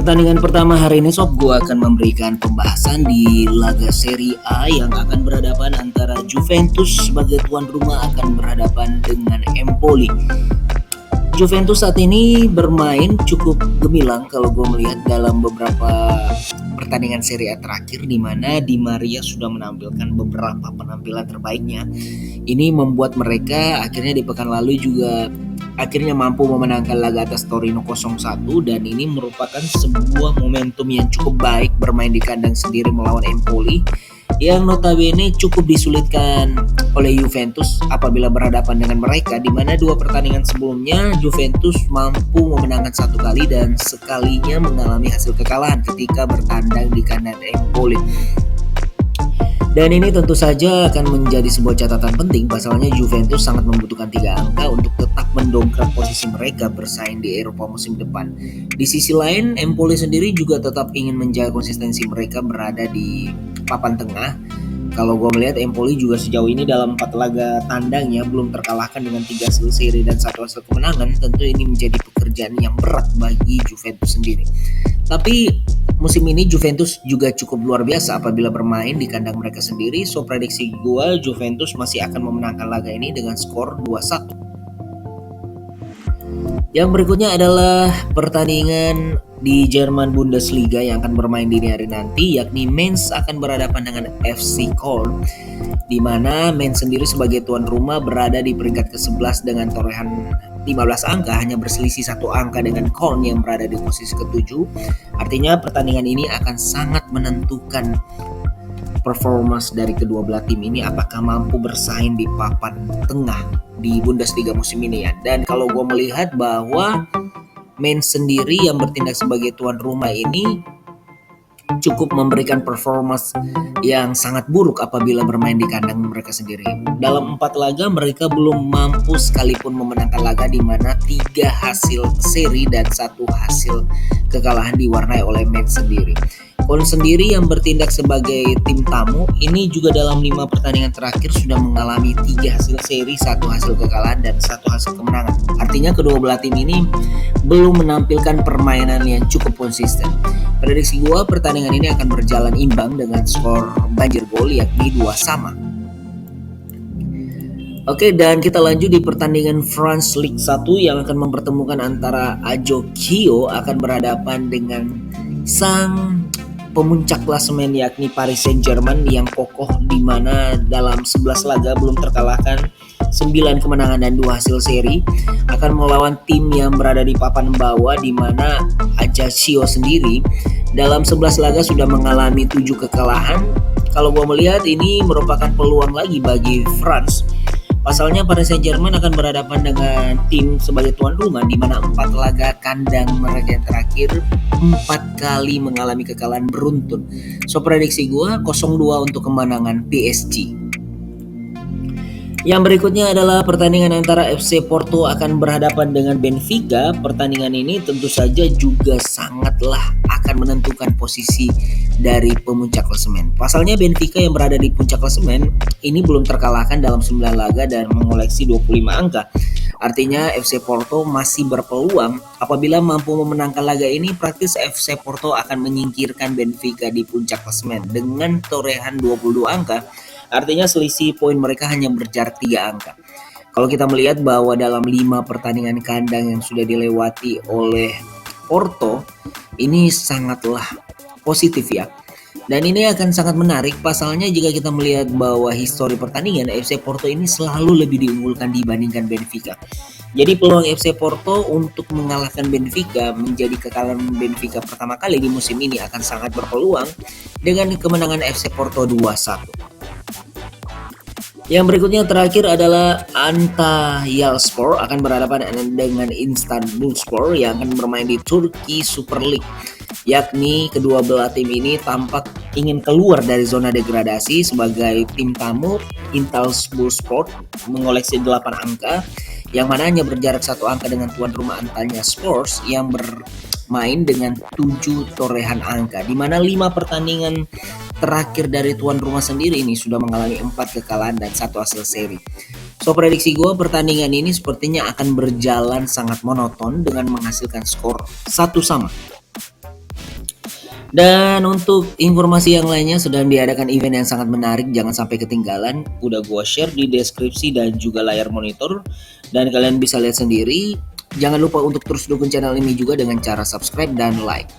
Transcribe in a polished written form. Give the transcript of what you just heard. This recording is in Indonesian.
pertandingan pertama hari ini Sob, gue akan memberikan pembahasan di laga Serie A yang akan berhadapan antara Juventus sebagai tuan rumah akan berhadapan dengan Empoli. Juventus saat ini bermain cukup gemilang kalau gue melihat dalam beberapa pertandingan Serie A terakhir, di mana Di Maria sudah menampilkan beberapa penampilan terbaiknya. Ini membuat mereka akhirnya di pekan lalu juga akhirnya mampu memenangkan laga atas Torino 0-1, dan ini merupakan sebuah momentum yang cukup baik bermain di kandang sendiri melawan Empoli yang notabene cukup disulitkan oleh Juventus apabila berhadapan dengan mereka, di mana dua pertandingan sebelumnya Juventus mampu memenangkan satu kali dan sekalinya mengalami hasil kekalahan ketika bertandang di kandang Empoli. Dan ini tentu saja akan menjadi sebuah catatan penting, pasalnya Juventus sangat membutuhkan 3 angka untuk tetap mendongkrak posisi mereka bersaing di Eropa musim depan. Di sisi lain, Empoli sendiri juga tetap ingin menjaga konsistensi mereka berada di papan tengah. Kalau gue melihat Empoli juga sejauh ini dalam 4 laga tandangnya belum terkalahkan dengan 3 hasil seri dan 1 hasil kemenangan. Tentu ini menjadi pekerjaan yang berat bagi Juventus sendiri. Tapi musim ini Juventus juga cukup luar biasa apabila bermain di kandang mereka sendiri. So prediksi gue, Juventus masih akan memenangkan laga ini dengan skor 2-1. Yang berikutnya adalah pertandingan di Jerman Bundesliga yang akan bermain dini hari nanti, yakni Mainz akan berhadapan dengan FC Köln, di mana Mainz sendiri sebagai tuan rumah berada di peringkat ke-11 dengan torehan 15 angka, hanya berselisih 1 angka dengan Köln yang berada di posisi ke-7. Artinya pertandingan ini akan sangat menentukan performance dari kedua belah tim ini, apakah mampu bersaing di papan tengah di Bundesliga musim ini ya. Dan kalau gue melihat bahwa Mainz sendiri yang bertindak sebagai tuan rumah ini cukup memberikan performance yang sangat buruk apabila bermain di kandang mereka sendiri. Dalam 4 laga mereka belum mampu sekalipun memenangkan laga, di mana 3 hasil seri dan 1 hasil kekalahan diwarnai oleh Mainz sendiri. Köln sendiri yang bertindak sebagai tim tamu ini juga dalam 5 pertandingan terakhir sudah mengalami 3 hasil seri, 1 hasil kekalahan dan 1 hasil kemenangan. Artinya kedua belah tim ini belum menampilkan permainan yang cukup konsisten. Prediksi gua pertandingan ini akan berjalan imbang dengan skor banjir gol yakni 2-2. Oke, dan kita lanjut di pertandingan France League 1 yang akan mempertemukan antara Ajaccio akan berhadapan dengan sang pemuncak klasemen yakni Paris Saint-Germain yang kokoh, di mana dalam 11 laga belum terkalahkan, 9 kemenangan dan 2 hasil seri, akan melawan tim yang berada di papan bawah, di mana Ajaccio sendiri dalam 11 laga sudah mengalami 7 kekalahan. Kalau gue melihat ini merupakan peluang lagi bagi France. Pasalnya Paris Saint-Germain akan berhadapan dengan tim sebagai tuan rumah, di mana 4 laga kandang mereka yang terakhir 4 kali mengalami kekalahan beruntun. So prediksi gue 0-2 untuk kemenangan PSG. Yang berikutnya adalah pertandingan antara FC Porto akan berhadapan dengan Benfica. Pertandingan ini tentu saja juga sangatlah akan menentukan posisi dari pemuncak klasemen. Pasalnya Benfica yang berada di puncak klasemen ini belum terkalahkan dalam 9 laga dan mengoleksi 25 angka. Artinya FC Porto masih berpeluang. Apabila mampu memenangkan laga ini, praktis FC Porto akan menyingkirkan Benfica di puncak klasemen dengan torehan 22 angka. Artinya selisih poin mereka hanya berjarak 3 angka. Kalau kita melihat bahwa dalam 5 pertandingan kandang yang sudah dilewati oleh Porto, ini sangatlah positif ya. Dan ini akan sangat menarik, pasalnya jika kita melihat bahwa histori pertandingan FC Porto ini selalu lebih diunggulkan dibandingkan Benfica. Jadi peluang FC Porto untuk mengalahkan Benfica, menjadi kekalahan Benfica pertama kali di musim ini, akan sangat berpeluang dengan kemenangan FC Porto 2-1. Yang berikutnya terakhir adalah Antalyaspor akan berhadapan dengan Istanbulspor yang akan bermain di Turki Super League. Yakni kedua belah tim ini tampak ingin keluar dari zona degradasi. Sebagai tim tamu, Antalyaspor mengoleksi 8 angka, yang mana hanya berjarak 1 angka dengan tuan rumah Antalyaspor yang bermain dengan 7 torehan angka, di mana 5 pertandingan terakhir dari tuan rumah sendiri ini sudah mengalami 4 kekalahan dan 1 hasil seri. So prediksi gue pertandingan ini sepertinya akan berjalan sangat monoton dengan menghasilkan skor 1-1. Dan untuk informasi yang lainnya sedang diadakan event yang sangat menarik, jangan sampai ketinggalan. Udah gua share di deskripsi dan juga layar monitor dan kalian bisa lihat sendiri. Jangan lupa untuk terus dukung channel ini juga dengan cara subscribe dan like.